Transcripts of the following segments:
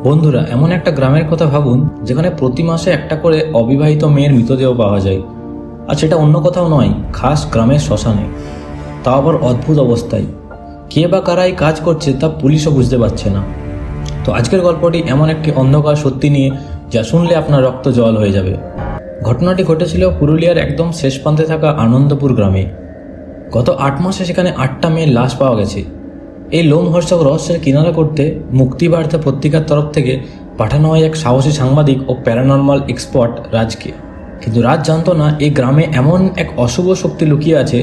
বন্ধুরা, এমন একটা গ্রামের কথা ভাবুন যেখানে প্রতি মাসে একটা করে অবিবাহিত মেয়ের মৃতদেহ পাওয়া যায়। আর সেটা অন্য কোথাও নয়, খাস গ্রামের শ্মশানে। তাও আবার অদ্ভুত অবস্থায়। কে বা কারা এই কাজ করছে তা পুলিশও বুঝতে পারছে না। তো আজকের গল্পটি এমন একটি অন্ধকার সত্যি নিয়ে যা শুনলে আপনার রক্ত জল হয়ে যাবে। ঘটনাটি ঘটেছিল পুরুলিয়ার একদম শেষ প্রান্তে থাকা আনন্দপুর গ্রামে। গত 8 মাসে সেখানে 8টা মেয়ের লাশ পাওয়া গেছে। এই লোমহর্ষক রহস্যের কিনারা করতে মুক্তিবার্তা পত্রিকার তরফ থেকে পাঠানো হয় এক সাহসী সাংবাদিক ও প্যারানর্মাল এক্সপার্ট রাজকে। কিন্তু রাজ জানতো না এই গ্রামে এমন এক অশুভ শক্তি লুকিয়ে আছে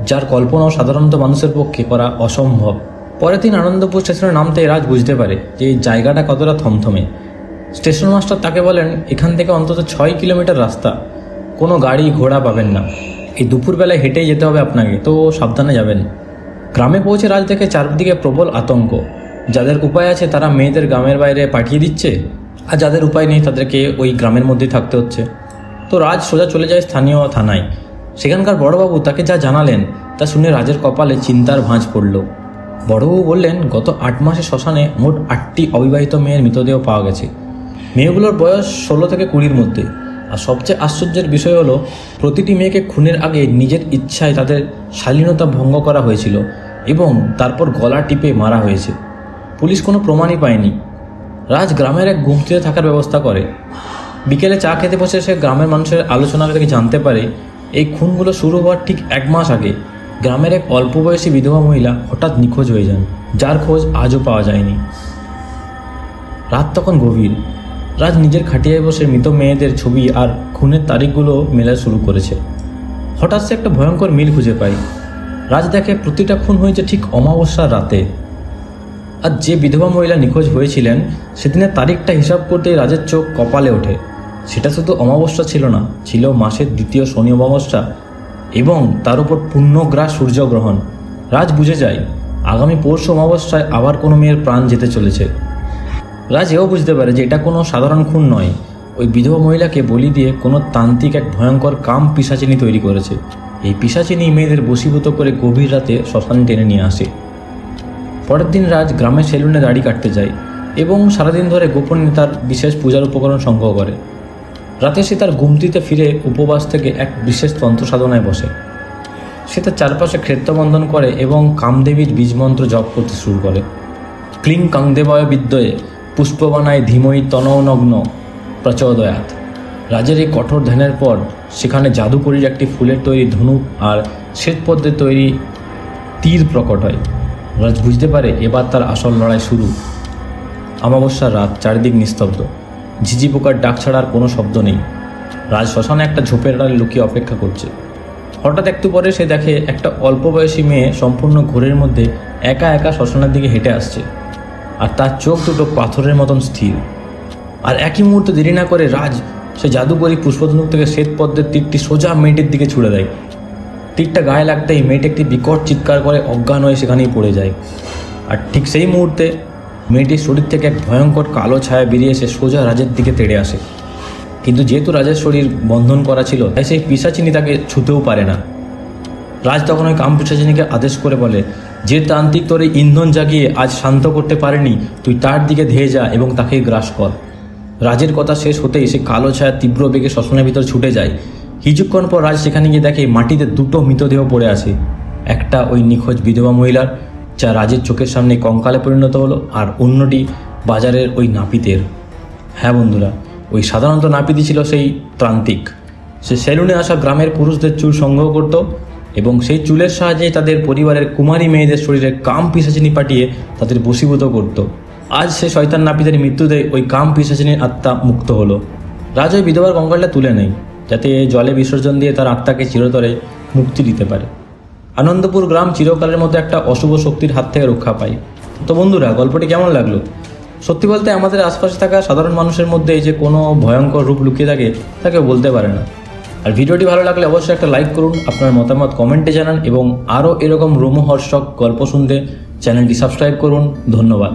যার কল্পনাও সাধারণত মানুষের পক্ষে করা অসম্ভব। পরের দিন আনন্দপুর স্টেশনে নামতে রাজ বুঝতে পারে যে এই জায়গাটা কতটা থমথমে। স্টেশন মাস্টার তাকে বলেন, এখান থেকে অন্তত 6 কিলোমিটার রাস্তা, কোনো গাড়ি ঘোড়া পাবেন না। এই দুপুরবেলায় হেঁটেই যেতে হবে আপনাকে, তো সাবধানে যাবেন। গ্রামে পৌঁছে রাজ দেখে চারদিকে প্রবল আতঙ্ক। যাদের উপায় আছে তারা মেয়েদের গ্রামের বাইরে পাঠিয়ে দিচ্ছে, আর যাদের উপায় নেই তাদেরকে ওই গ্রামের মধ্যেই থাকতে হচ্ছে। তো রাজ সোজা চলে যায় স্থানীয় থানায়। সেখানকার বড়বাবু তাকে যা জানালেন তা শুনে রাজের কপালে চিন্তার ভাঁজ পড়ল। বড়বাবু বললেন, গত 8 মাসে শ্মশানে মোট 8টি অবিবাহিত মেয়ের মৃতদেহ পাওয়া গেছে। মেয়েগুলোর বয়স 16 থেকে 20-র মধ্যে। আর সবচেয়ে আশ্চর্যের বিষয় হলো, প্রতিটি মেয়েকে খুনের আগে নিজের ইচ্ছায় তাদের শালীনতা ভঙ্গ করা হয়েছিল এবং তারপর গলা টিপে মারা হয়েছে। পুলিশ কোনো প্রমাণই পায়নি। রাজ গ্রামের এক গুমটিতে থাকার ব্যবস্থা করে। বিকেলে চা খেতে বসে সে গ্রামের মানুষের আলোচনা থেকে জানতে পারে এই খুনগুলো শুরু হওয়ার ঠিক 1 মাস আগে গ্রামের এক অল্প বয়সী বিধবা মহিলা হঠাৎ নিখোঁজ হয়ে যান, যার খোঁজ আজও পাওয়া যায়নি। রাত তখন গভীর। রাজ নিজের খাটিয়ায় বসে মৃত মেয়েদের ছবি আর খুনের তারিখগুলো মেলা শুরু করেছে। হঠাৎ সে একটা ভয়ঙ্কর মিল খুঁজে পায়। রাজ দেখে প্রতিটা খুন হয়েছে ঠিক অমাবস্যার রাতে। আর যে বিধবা মহিলা নিখোঁজ হয়েছিলেন সেদিনের তারিখটা হিসাব করতেই রাজের চোখ কপালে ওঠে। সেটা শুধু অমাবস্যা ছিল না, ছিল মাসের 2য় শনি অমাবস্যা এবং তার উপর পূর্ণগ্রাস সূর্যগ্রহণ। রাজ বুঝে যায় আগামী পরশু অমাবস্যায় আবার কোনো মেয়ের প্রাণ যেতে চলেছে। রাজ এও বুঝতে পারে যে এটা কোনো সাধারণ খুন নয়। ওই বিধবা মহিলাকে বলি দিয়ে কোনো তান্ত্রিক এক ভয়ঙ্কর কাম পিশাচিনী তৈরি করেছে। এই পিশাচিনী মেয়েদের বশীভূত করে গভীর রাতে শ্মশানে টেনে নিয়ে আসে। পরের দিন রাজ গ্রামের সেলুনে দাড়ি কাটতে যায় এবং সারাদিন ধরে গোপনে তার বিশেষ পূজার উপকরণ সংগ্রহ করে। রাতে সে তার গুমতিতে ফিরে উপবাস থেকে এক বিশেষ তন্ত্র সাধনায় বসে। সে তার চারপাশে ক্ষেত্রবন্ধন করে এবং কামদেবীর বীজমন্ত্র জপ করতে শুরু করে। ক্লিং কাংদেবায় বিদ্যয়ে পুষ্পবানায় ধীময়ী তনৌনগ্ন প্রচোদয়াৎ। রাজের এই কঠোর ধ্যানের পর সেখানে জাদুকরীর একটি ফুলের তৈরি ধনুক আর শ্বেতপদ্মের তৈরি তীর প্রকট হয়। রাজ বুঝতে পারে এবার তার আসল লড়াই শুরু। অমাবস্যার রাত, চারিদিক নিস্তব্ধ। ঝিঝি পোকার ডাক ছাড়া আর কোনো শব্দ নেই। রাজ শ্মশানে একটা ঝোপের আড়ালে লুকিয়ে অপেক্ষা করছে। হঠাৎ একটু পরে সে দেখে একটা অল্প বয়সী মেয়ে সম্পূর্ণ ঘোরের মধ্যে একা একা শ্মশানের দিকে হেঁটে আসছে। আর তার চোখ দুটো পাথরের মতন স্থির। আর একই মুহূর্তে দেরি না করে রাজ সে জাদুকরী পুষ্পধনুক থেকে শ্বেতপদ্মের তীরটি সোজা মেয়েটির দিকে ছুড়ে দেয়। তীরটা গায়ে লাগতেই মেয়েটি একটি বিকট চিৎকার করে অজ্ঞান হয়ে সেখানেই পড়ে যায়। আর ঠিক সেই মুহূর্তে মেয়েটির শরীর থেকে এক ভয়ঙ্কর কালো ছায়া বেরিয়ে এসে সোজা রাজের দিকে তেড়ে আসে। কিন্তু যেহেতু রাজের শরীর বন্ধন করা ছিল তাই সেই পিশাচিনী তাকে ছুঁতেও পারে না। রাজ তখন ওই কাম পিশাচিনীকে আদেশ করে বলে, যে তান্ত্রিক তোর এই ইন্ধন জাগিয়ে আজ শান্ত করতে পারেনি, তুই তার দিকে ধেয়ে যা এবং তাকে গ্রাস কর। রাজের কথা শেষ হতেই সে কালো ছায়া তীব্র বেগে শ্মশানের ভিতর ছুটে যায়। কিছুক্ষণ পর রাজ সেখানে গিয়ে দেখে মাটিতে 2টো মৃতদেহ পড়ে আছে। একটা ওই নিখোঁজ বিধবা মহিলার, যা রাজের চোখের সামনে কঙ্কালে পরিণত হলো, আর অন্যটি বাজারের ওই নাপিতের। হ্যাঁ বন্ধুরা, ওই সাধারণত নাপিতই ছিল সেই তান্ত্রিক। সে সেলুনে আসা গ্রামের পুরুষদের চুল সংগ্রহ করত এবং সেই চুলের সাহায্যে তাদের পরিবারের কুমারী মেয়েদের শরীরে কাম পিশাচিনী পাঠিয়ে তাদের বশীভূত করত। আজ সে শয়তান নাপিতের মৃত্যুতে ওই কাম পিশাচিনীর আত্মা মুক্ত হলো। রাজ ওই বিধবার কঙ্কালটা তুলে নেয় যাতে জলে বিসর্জন দিয়ে তার আত্মাকে চিরতরে মুক্তি দিতে পারে। আনন্দপুর গ্রাম চিরকালের মতো একটা অশুভ শক্তির হাত থেকে রক্ষা পায়। তো বন্ধুরা, গল্পটি কেমন লাগলো? সত্যি বলতে আমাদের আশপাশে থাকা সাধারণ মানুষের মধ্যে যে কোনো ভয়ঙ্কর রূপ লুকিয়ে থাকে তাকে বলতে পারে না। আর ভিডিওটি ভালো লাগলে অবশ্যই একটা লাইক করুন, আপনার মতামত কমেন্টে জানান এবং আরও এরকম রোমহর্ষক গল্প শুনতে চ্যানেলটি সাবস্ক্রাইব করুন। ধন্যবাদ।